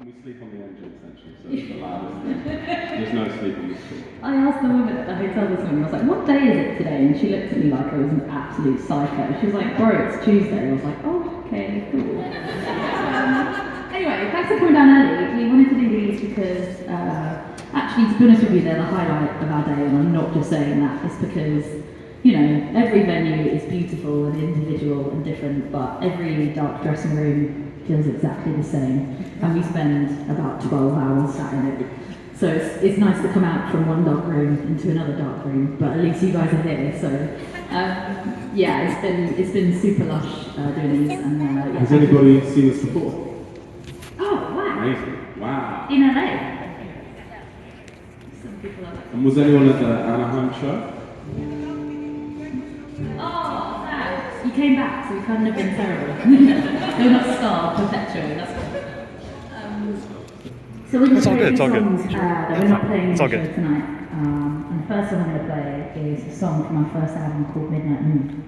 And we sleep on the engine essentially, so it's the loudest thing. There's no sleep on the street. I asked the woman at the hotel this morning, I was like, what day is it today? And she looked at me like I was an absolute psycho. She was like, bro, it's Tuesday. I was like, oh, okay, cool. Anyway, thanks for coming down early. We wanted to do these because, actually, to be honest with you, they're the highlight of our day, and I'm not just saying that. It's because, you know, every venue is beautiful and individual and different, but every dark dressing room feels exactly the same, and we spend about 12 hours sat in it. So it's nice to come out from one dark room into another dark room, but at least you guys are here. So yeah, it's been super lush doing these. And yeah, has anybody seen this before? Oh wow! Amazing! Wow. In LA. Some people are like. And was anyone at the Anaheim show? Oh, thanks. You came back, so we couldn't have been terrible. You're not starved perpetually. That's good. So we're going to play songs that we're not playing in the show tonight. And the first song I'm going to play is a song from our first album called Midnight Moon.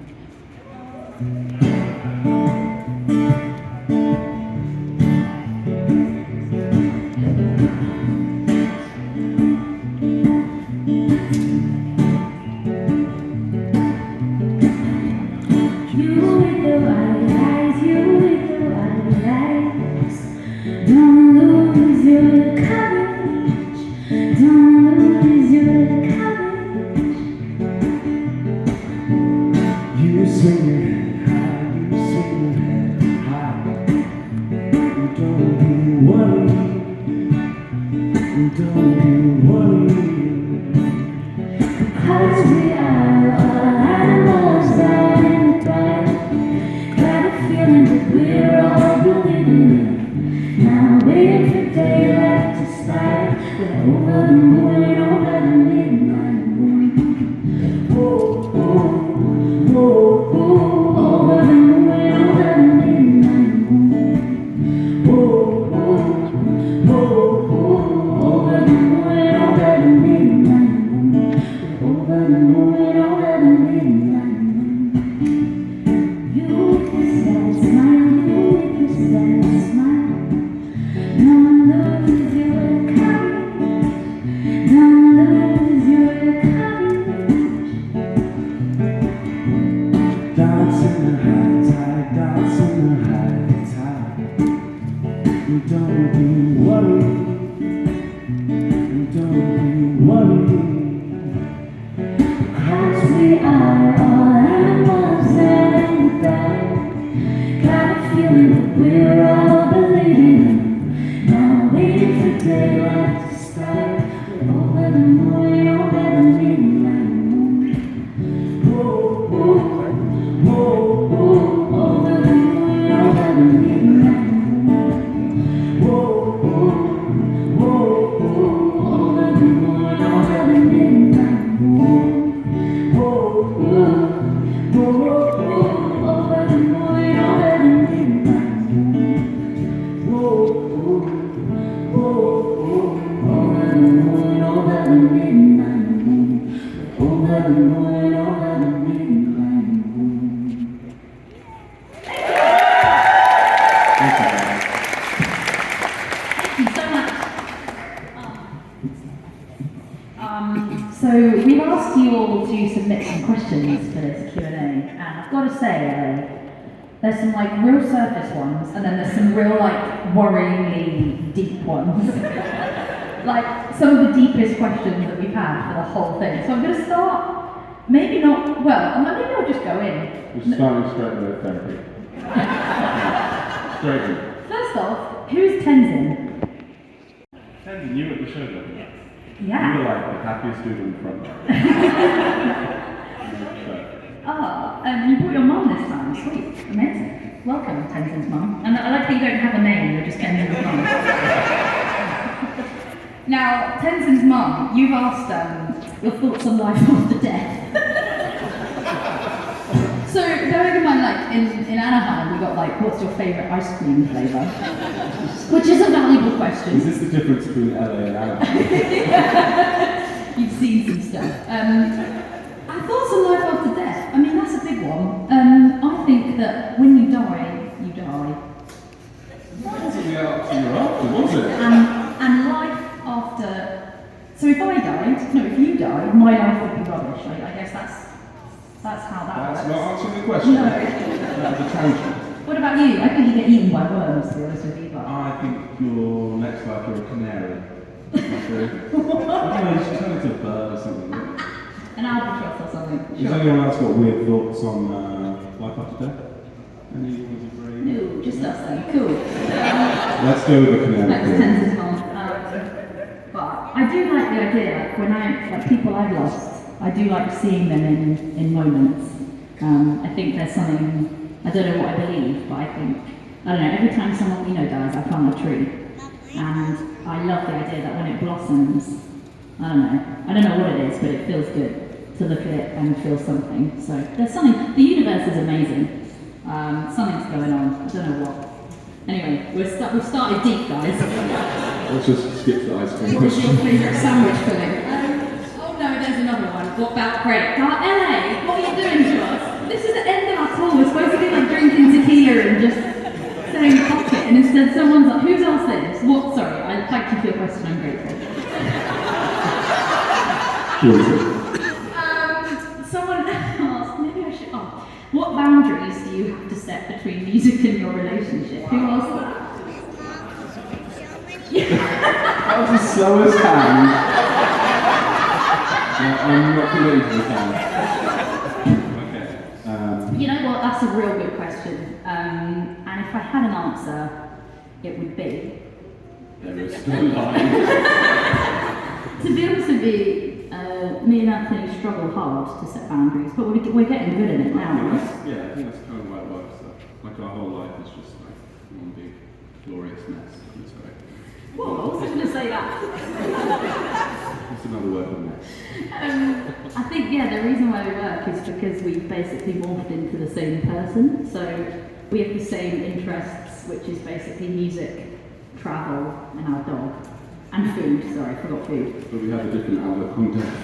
So we've asked you all to submit some questions for this Q&A, and I've got to say, there's some like real surface ones, and then there's some real like worryingly deep ones. Like some of the deepest questions that we've had for the whole thing. So I'm going to start, maybe not, well, maybe I'll just go in. You're starting straight with therapy. Straight in. First off, who's Tenzin? Tenzin, you were at the show though? Yeah. You were like the happiest dude in the front row. You brought your mum this time. Sweet. Amazing. Welcome, Tenzin's mum. And I like that you don't have a name, you're just Tenzin's mum. Now, Tenzin's mum, you've asked your thoughts on life after death. So, bearing in mind, like, in Anaheim, we got, like, what's your favourite ice cream flavour? Which is a valuable question. Is this the difference between LA and Anaheim? You've seen some stuff. Thoughts on life after death? I mean, that's a big one. I think that when you die, you die. That's what we are up to your after was it? And life after. So if I died, no, if you died, my life would be rubbish. I guess that's how that works. That's not answering the question. No. That was a tangent. What about you? I think you get eaten by worms, to be honest with you. But I think your next life you're a canary. I don't know, you should turn into a bird or something. an albatross or something. Has anyone else got weird thoughts on life after death? Anyone who's brave? No, just us then. Cool. Let's go with the canary. That's tenses on. But I do like the idea, like people I've lost, I do like seeing them in moments. I think there's something, I don't know what I believe, but I think, I don't know, every time someone we know dies, I plant a tree. And I love the idea that when it blossoms, I don't know what it is, but it feels good to look at it and feel something. So there's something, the universe is amazing. Something's going on, I don't know what. Anyway, we've started deep, guys. Let's just skip the ice cream What was your question. favourite sandwich filling? Oh no, there's another one. What about Craig? LA, what are you doing to us? This is the end of our tour. We're supposed to be like drinking tequila and just saying fuck it, and instead someone's like, who's asked this? What? Sorry, thank you for your question, I'm grateful. Someone asked, maybe I should ask, what boundaries do you have to set between music and your relationship? Who asked that? That was the slowest hand. I'm not committed to the hand. Okay. You know what? That's a real good question. And if I had an answer, it would be. There is still a line. To be honest with you, me and Anthony struggle hard to set boundaries, but we're getting good at it now. I think that's kind of why it works. Like our whole life is just like one big glorious mess. What? I wasn't going to say that. What's another word for mess? I think, the reason why we work is because we've basically morphed into the same person. So we have the same interests, which is basically music, travel, and our dog. And food, sorry, I forgot food. But we have a different outlook on death.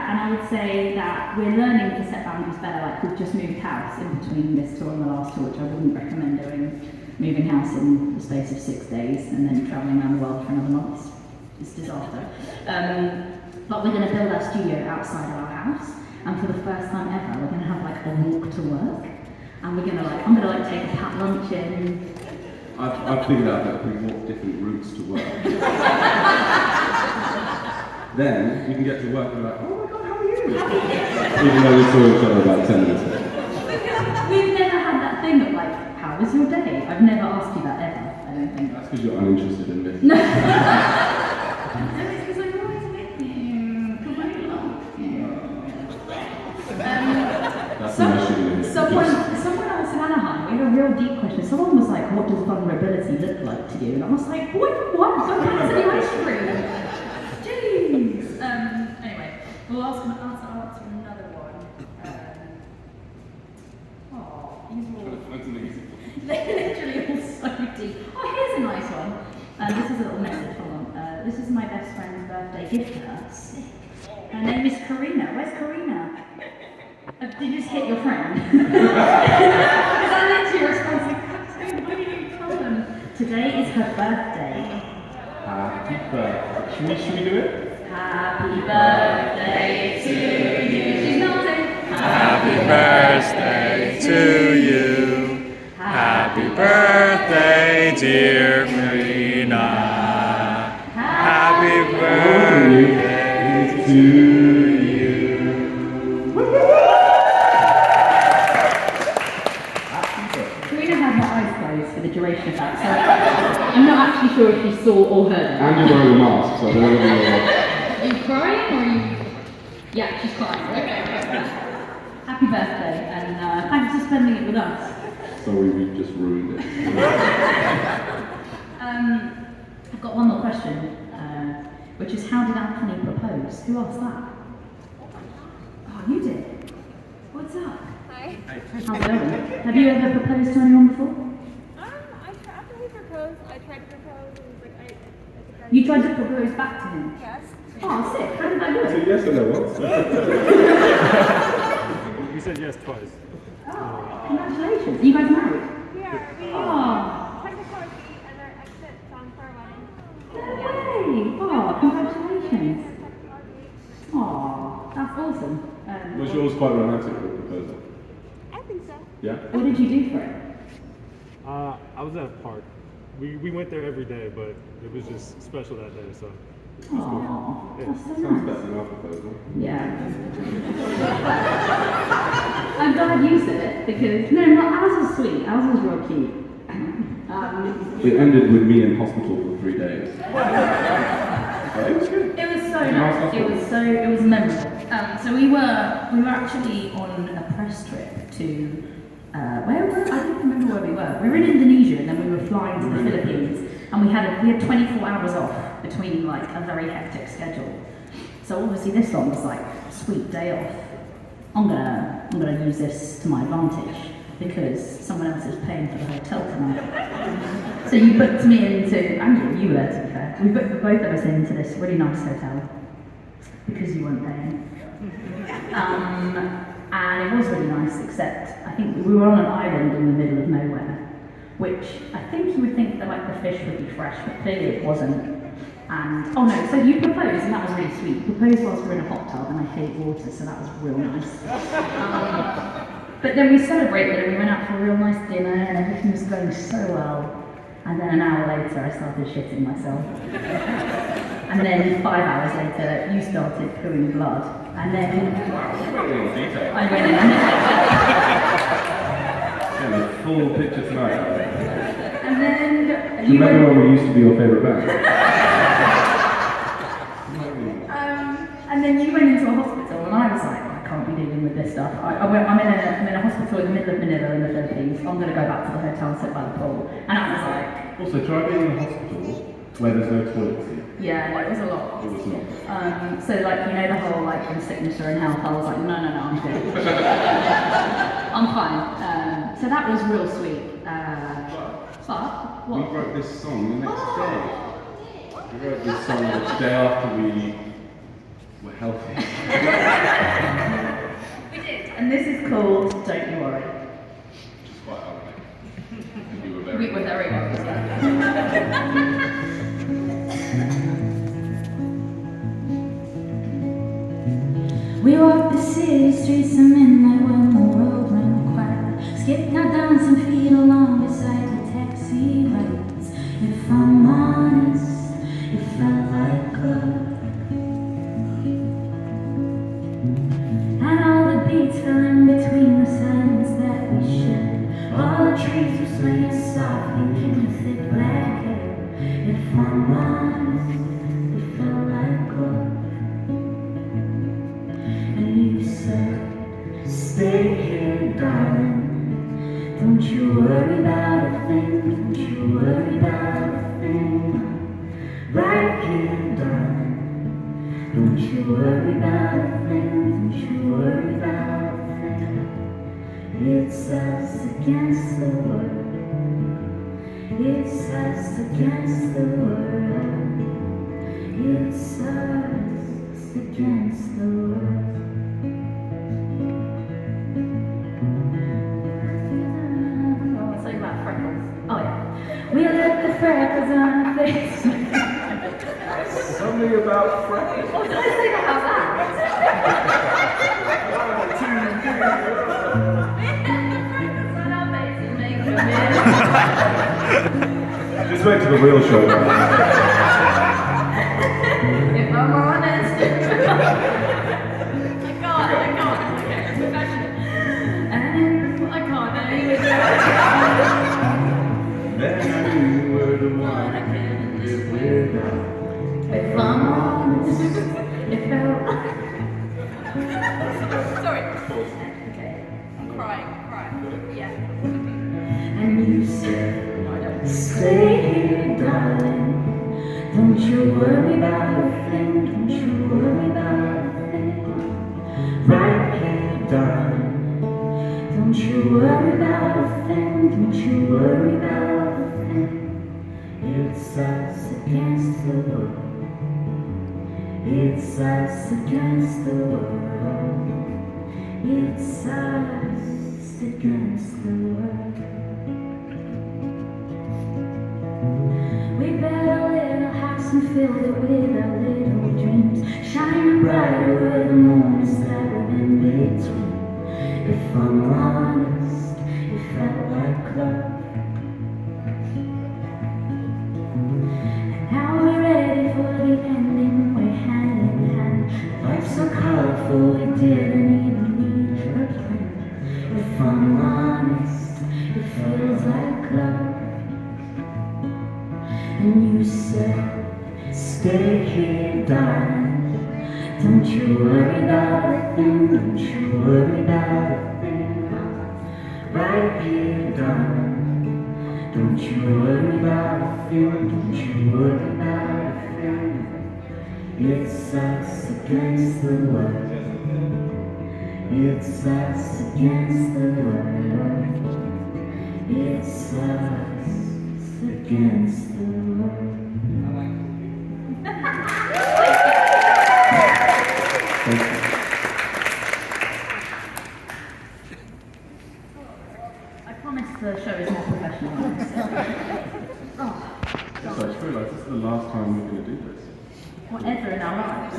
And I would say that we're learning to set boundaries better. Like we've just moved house in between this tour and the last tour, which I wouldn't recommend doing. Moving house in the space of 6 days and then travelling around the world for another month. It's disaster. But we're going to build our studio outside of our house, and for the first time ever, we're going to have like a walk to work, and I'm going to take a packed lunch in. I've figured out that we walk different routes to work. Then you can get to work and be like, oh my god, how are you? Even though we saw each other about 10 minutes ago. We've never had that thing of like, how was your day? I've never asked you that ever, I don't think. That's because you're uninterested in me. No. It's because I'm always with you. Because I love you. That's the most you do. Someone else in Anaheim, we had a real deep question. Someone was like, what does vulnerability look like to you? And I was like, what? Don't answer the ice cream. Jeez. Anyway, we'll answer another one. They're literally all so deep. Oh, here's a nice one. This is a little message. Hold on. This is my best friend's birthday gift to her. Sick. Her name is Karina. Where's Karina? Did you just hit your friend? Is that literally your response? Like, what do you tell them? Today is her birthday. Happy birthday. Should we do it? Happy birthday to you. She's nodding. Happy birthday to you. Happy birthday, dear Karina. Happy birthday to you. Karina had her eyes closed for the duration of that, so I'm not actually sure if she saw or heard it. And you're wearing a mask, so I don't know whether you're... Are you crying or are you... Yeah, she's crying. Happy birthday, and thanks for spending it with us. Sorry, we just ruined it. I've got one more question, which is how did Anthony propose? Who asked that? Oh, you did? What's up? Hi. How's it going? Have you ever proposed to anyone before? After he proposed, I tried to propose, and was like, I think I... You tried to propose back to him? Yes. Oh, sick. How did that go? So yes or no once? You said yes twice. Oh, congratulations. Are you guys married? Yeah, we was quite romantic, the proposal. I think so. Yeah? What did you do for it? I was at a park. We went there every day, but it was just special that day, so. Oh, Yeah. that's so Sounds nice. better than our proposal. Yeah. I'm glad you said it because no, ours was sweet. Ours was real cute. It ended with me in hospital for 3 days. But it was good. It was so nice. It was memorable. So we were actually on a press trip to where were I don't remember where we were. We were in Indonesia and then we were flying to the Philippines and we had 24 hours off between like a very hectic schedule. So obviously this one was like a sweet day off. I'm gonna use this to my advantage because someone else is paying for the hotel tonight. So you booked me into, and you were there to be fair. We booked both of us into this really nice hotel because you weren't paying. And it was really nice, except I think we were on an island in the middle of nowhere, which I think you would think that like the fish would be fresh, but clearly it wasn't. And oh no, so you proposed, and that was really sweet. You proposed whilst we were in a hot tub, and I hate water, so that was real nice. But then we celebrated and we went out for a real nice dinner, and everything was going so well. And then an hour later, I started shitting myself. And then 5 hours later, you started pooing blood. And then I went in. Yeah, the full picture tonight. And then Do you remember when we used to be your favourite band? and then you went into a hospital, and I was like, I can't be dealing with this stuff. I'm in a hospital in the middle of Manila in the Philippines. I'm going to go back to the hotel and sit by the pool. And I was like, Also, try being in a hospital where there's no toilet seat. yeah, no, it was a lot. It was not. So like, you know the whole like in sickness or in health, I was like, no, I'm good. I'm fine. So that was real sweet. But what? We wrote this song the next day. We wrote this song the day after we were healthy. We did. And this is called Don't You Worry. Which is quite ironic. And you were very We were very happy. We walk the city streets of midnight when the road ran quiet. Skipped our dancing feet along beside the taxi rides. If I'm honest, it felt like love. And all the beats fell in between the silence that we shared. All the trees were swaying softly in the thick black hair. If I'm honest, it felt like love. And you said, stay here, darling. Don't you worry about a thing. Don't you worry about a thing. Right here, darling. Don't you worry about a thing. Don't you worry about a thing. It's us against the world. It's us against the world. It's us against the world. I'll tell you about freckles. Oh yeah. We let the freckles on our face. Tell me about freckles. What did I say about that? Just wait till the real show. If I'm honest. I can't. Okay, professional. I can't even do Then I knew you were the it. one I I can't live without. If I'm honest, it felt Sorry. okay. I'm crying. Yeah. And you said, stay here, darling. Don't you worry about a thing. Don't you worry about a thing. Right here, darling. Don't you worry about a thing. Don't you worry about a thing. It's us against the world. It's us against the world. It's us against the world. We built a little house and filled it with our little dreams, shining brighter with the moments that were in between. If I'm honest, it felt like love. And now we're ready for the ending, we're hand in hand. Life's so colorful, we didn't even need a plan. If I'm honest, it feels like love. And you said, stay here, darling. Don't you worry about a thing, don't you worry about a thing. Right here, darling. Don't you worry about a thing, don't you worry about a thing. It's us against the world. It's us against the world. It's us against the world. I promise the show is more professional. Oh, So I just realised this is the last time we're going to do this. whatever in our lives.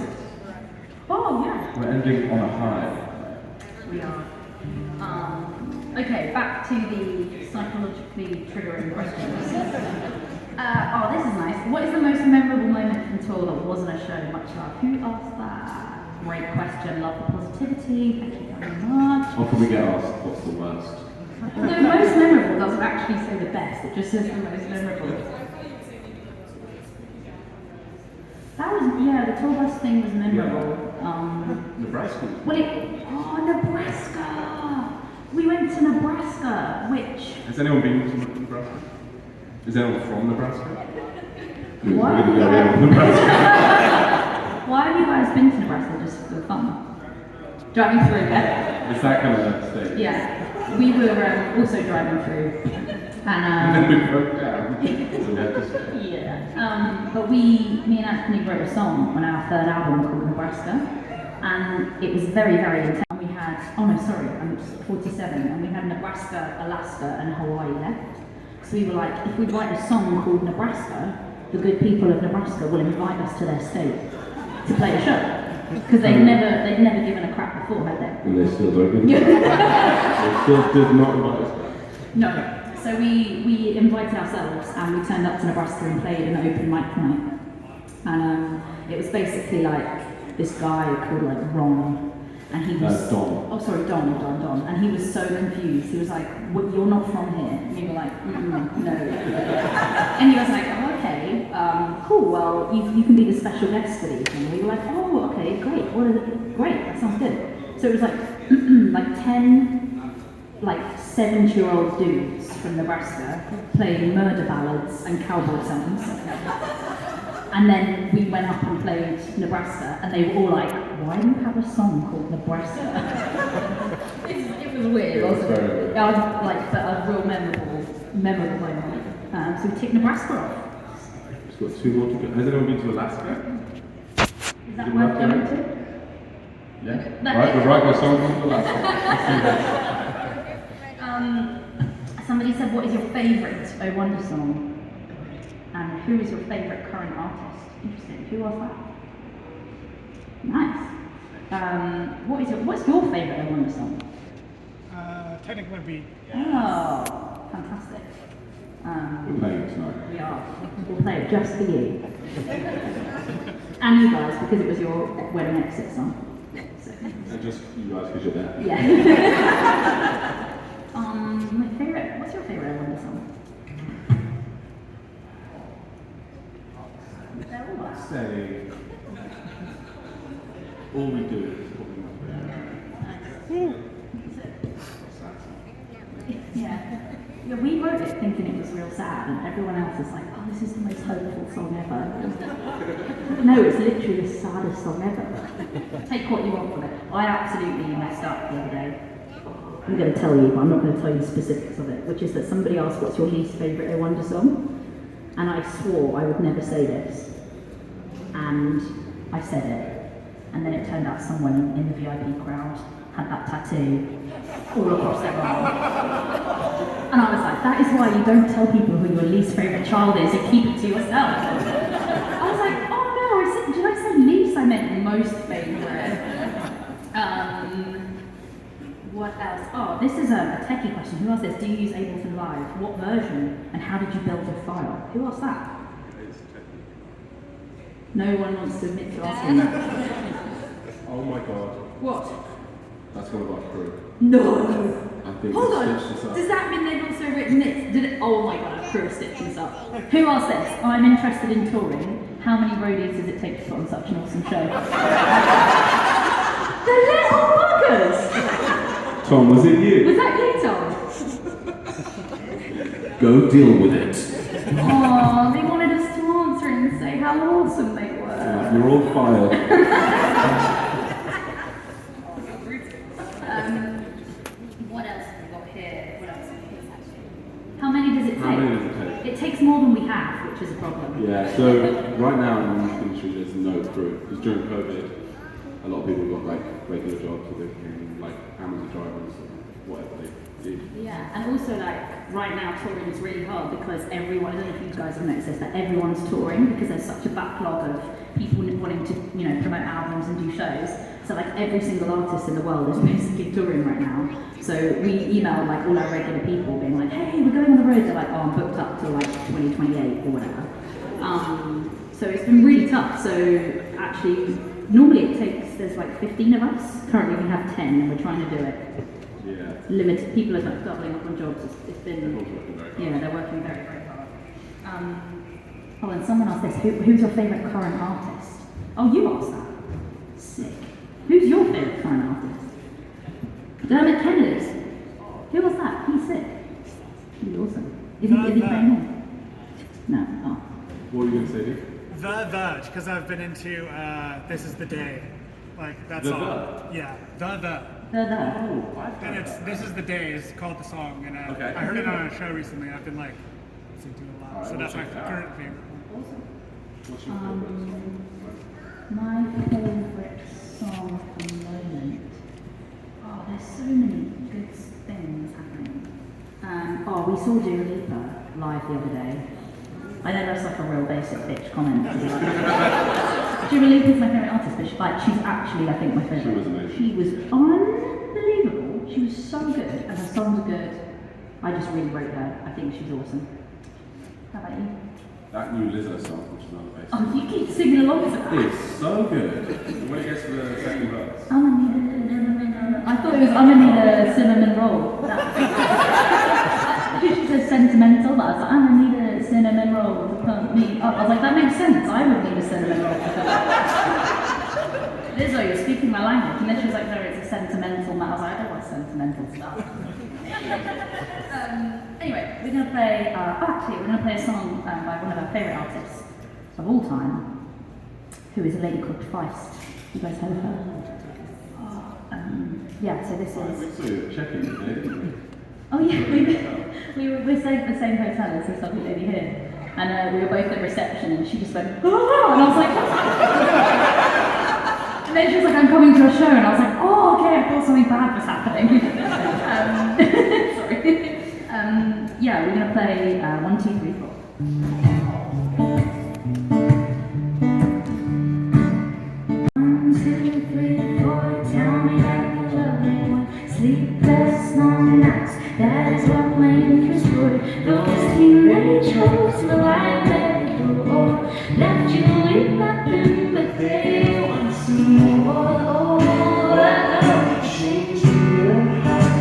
Oh, yeah. We're ending on a high. We are. Okay, back to the psychologically triggering questions. Oh, this is nice. What is the most memorable moment from tour that wasn't a show? Much love. Who asked that? Great question. Love the positivity. Thank you very much. Often we get asked, what's the worst? Although most memorable doesn't actually say the best, it just says the most memorable. That was, yeah, the tour bus thing was memorable. Nebraska. Nebraska! We went to Nebraska, which... Has anyone been to Nebraska? Is anyone from Nebraska? What? We're going to go to Nebraska. Why have you guys been to Nebraska just for fun? Driving through, yeah? It's that kind of state. Yeah. We were also driving through. And then And, we broke down. So we had to stay. yeah. But me and Anthony wrote a song on our third album called Nebraska. And it was very, very intense. And we had, I'm 47, and we had Nebraska, Alaska, and Hawaii left. So we were like, if we write a song called Nebraska, the good people of Nebraska will invite us to their state to play a show. Because they'd never given a crap before, had they? And they still don't. They still did not invite us back. No. So we invited ourselves and we turned up to Nebraska and played an open mic night. And it was basically like this guy called like Ron, and he was Don. Oh, sorry, Don. And he was so confused. He was like, "What? You're not from here?" And we were like, "No." And he was like, "Oh, okay, cool. Well, you can be the special guest for these." And we were like, "Oh, okay, great. Great. That sounds good." So it was like like 10 like 7-year-old dudes from Nebraska playing murder ballads and cowboy songs. And then we went up and played Nebraska, and they were all like, "Why do you have a song called Nebraska?" It was weird, wasn't it? It was like a real memorable moment. So we ticked Nebraska off. We've got 2 more to go. Has anyone been to Alaska? Is that worth going to? Yeah. That Right, is- we'll write a song called Alaska. Somebody said, "What is your favourite Oh Wonder song?" And who is your favourite current artist? Interesting. Who was that? Nice. What's your favourite Oh Wonder song? Technically be. Oh, fantastic. We're playing it tonight. We are. We'll play it just for you. And you guys, because it was your wedding exit song. So, And just you guys because you're there. yeah. My favourite, what's your favourite Oh Wonder song? They're all I'd say All We Do is probably my favourite. Yeah, we wrote it thinking it was real sad, and everyone else is like, "Oh, this is the most hopeful song ever." No, it's literally the saddest song ever. Take what you want from it. I absolutely messed up the other day. I'm going to tell you, but I'm not going to tell you the specifics of it, which is that somebody asked, "What's your least favourite Oh Wonder song?" And I swore I would never say this. And I said it. And then it turned out someone in the VIP crowd had that tattoo all across their arm. And I was like, that is why you don't tell people who your least favourite child is, you keep it to yourself. I was like, oh no, did I say least? I meant most favourite. What else? Oh, this is a techie question. Who asked this? Do you use Ableton Live? What version? And how did you build your file? Who asked that? It's technical. No one wants to admit to asking that. Oh my god. What? That's one of our crew. No! I think Hold they on. stitched this up. Does that mean they've also written this? Did it? Oh my god, crew stitched this up. Who asked this? I'm interested in touring. How many roadies does it take to put on such an awesome show? The little buggers! Tom, was it you? Was that you, Tom? Go deal with it. Oh, they wanted us to answer and say how awesome they were. You're all fired. What else have we got here? What else have we got? How many does it take? How many does it take? It takes more than we have, which is a problem. Yeah, so right now in the music industry there's no crew. Because during COVID, a lot of people got like regular jobs, so they became like Amazon drivers or whatever they did. Yeah, and also like right now touring is really hard because everyone, I don't know if you guys have noticed this, that everyone's touring because there's such a backlog of people wanting to, you know, promote albums and do shows. So like every single artist in the world is basically touring right now. So we emailed like all our regular people being like, hey, we're going on the road. They're like, oh, I'm booked up till like 2028 or whatever. So it's been really tough. So actually, normally it takes, there's like 15 of us. Currently we have 10 and we're trying to do it. Yeah. Limited, people are like doubling up on jobs. It's been, Everyone's working very hard. yeah, they're working very, very hard. Oh, and someone asked this, who's your favourite current artist? Oh, you asked that. Sick. Who's your favourite current artist? Dermot Kennedy's. Who was that? He's sick. He's awesome. Is he playing more? No. Oh. What were you going to say, Nick? The, because I've been into This Is the Day. Like, that The song. The? Yeah, the. Oh, I've And heard it's that. This Is the Day is called the song, and Okay. I heard it on a show recently. I've been like listening to it a lot, Alright, so we'll that's my check it out. current favorite one. What's your favourite song? My favourite song at the moment. Oh, there's so many good things happening. Oh, we saw Dua Lipa live the other day. I know that's like a real basic bitch comment. Dua Lipa is my favourite artist, but she's actually, I think, my favourite. She was amazing. She was unbelievable. She was so good, and her songs are good. I just really rate her. I think she's awesome. How about you? That new Lizzo song, which is another basic. Oh, you keep singing along to that. It's so good. When it gets to the second verse. I thought it was I'm gonna need a cinnamon roll. She says sentimental, but I was like, I'm gonna need a cinnamon roll to pump me up. I was like, that makes sense. I would need a cinnamon roll to pump me up. Lizzo, you're speaking my language. And then she was like, no, it's a sentimental matter. I was like, I don't want sentimental stuff. Anyway, we're gonna play, we're gonna play a song by one of our favourite artists of all time, who is a lady called Feist. You guys heard of her? Yeah, so this We is. saw you checking today, didn't we? Oh yeah, we're staying at the same hotel as this lovely lady here, and we were both at reception, and she just went, oh, and I was like, and then she was like, I'm coming to a show, and I was like, oh, okay, I thought something bad was happening. Sorry. Yeah, we're gonna play 1, 2, 3, 4. 1, 2, 3, 4. Tell me that you love me. Sleepless long nights. That is what lingers for. Those teenage hopes will I let go, or left you with nothing but they want some more. Changing your heart.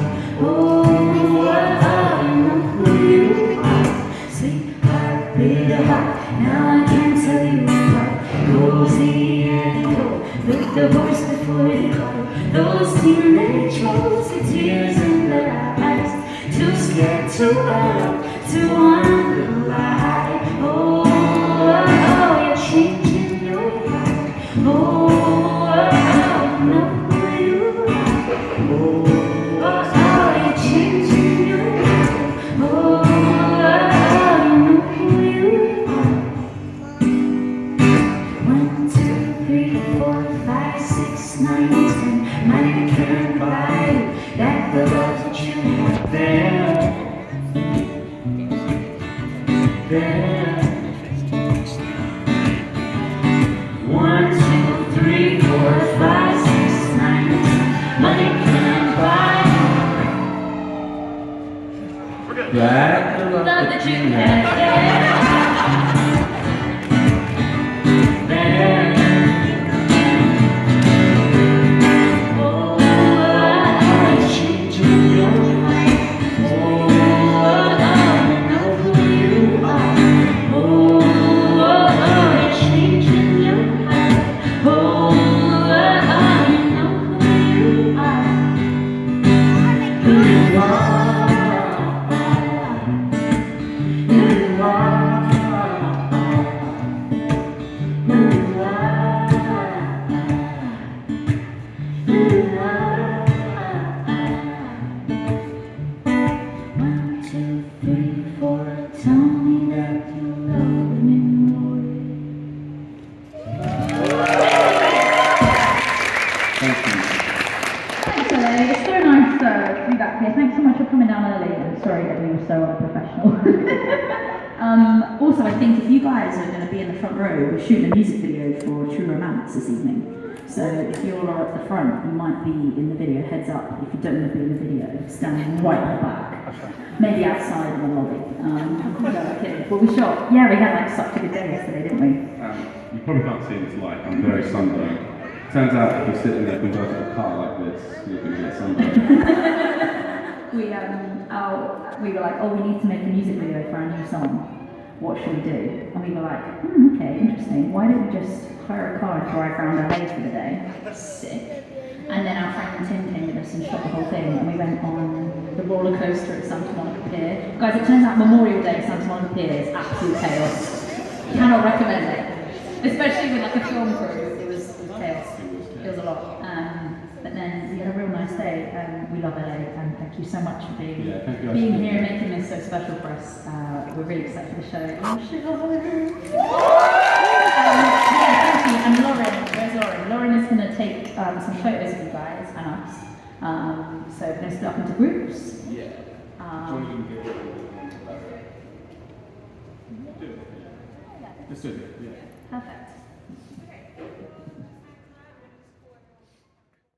I know who you are. Sweetheart, bitter heart. Now I can't tell you apart. Cozy and cold, with the voice before the call. Those teenage hopes with tears in their eyes. Too scared to love, to wonder why. You're changing your heart. I know who you are. You're changing your heart. I know who you are. 1, 2, 3, 4, 5, 6, 9, 10. Money can't buy you that the love that you have there. 1, 2, 3, 4, 5, 6, 9, 10. Money can't buy you the tune. Yeah. Thanks so much for coming down early. I'm sorry that we were so unprofessional. Also, I think if you guys are going to be in the front row, we're shooting a music video for True Romance this evening. So if you all are at the front, you might be in the video. Heads up, if you don't want to be in the video, stand right at the back. Maybe outside in the lobby. No, kidding. But we shot. Yeah, we had like such a good day yesterday, didn't we? You probably can't see this light. I'm very sunburned. Turns out if you sit in a convertible car like this, you're going to get sunburned. We were like, oh, we need to make a music video for our new song. What should we do? And we were like, okay, interesting. Why don't we just hire a car and drive around LA for the day? Sick. And then our friend Tim came with us and shot the whole thing. And we went on the roller coaster at Santa Monica Pier. Guys, it turns out Memorial Day at Santa Monica Pier is absolute chaos. Cannot recommend it. Especially with like a film crew. It was chaos. It was a lot. But then we had a real nice day. We love LA, and thank you so much for being here and making this so special for us. We're really excited for the show. Oh, shit, thank you. And Lauren, where's Lauren? Lauren is going to take some photos of you guys and us. So we're going to split up into groups. Yeah. Just do it. Yeah. Perfect.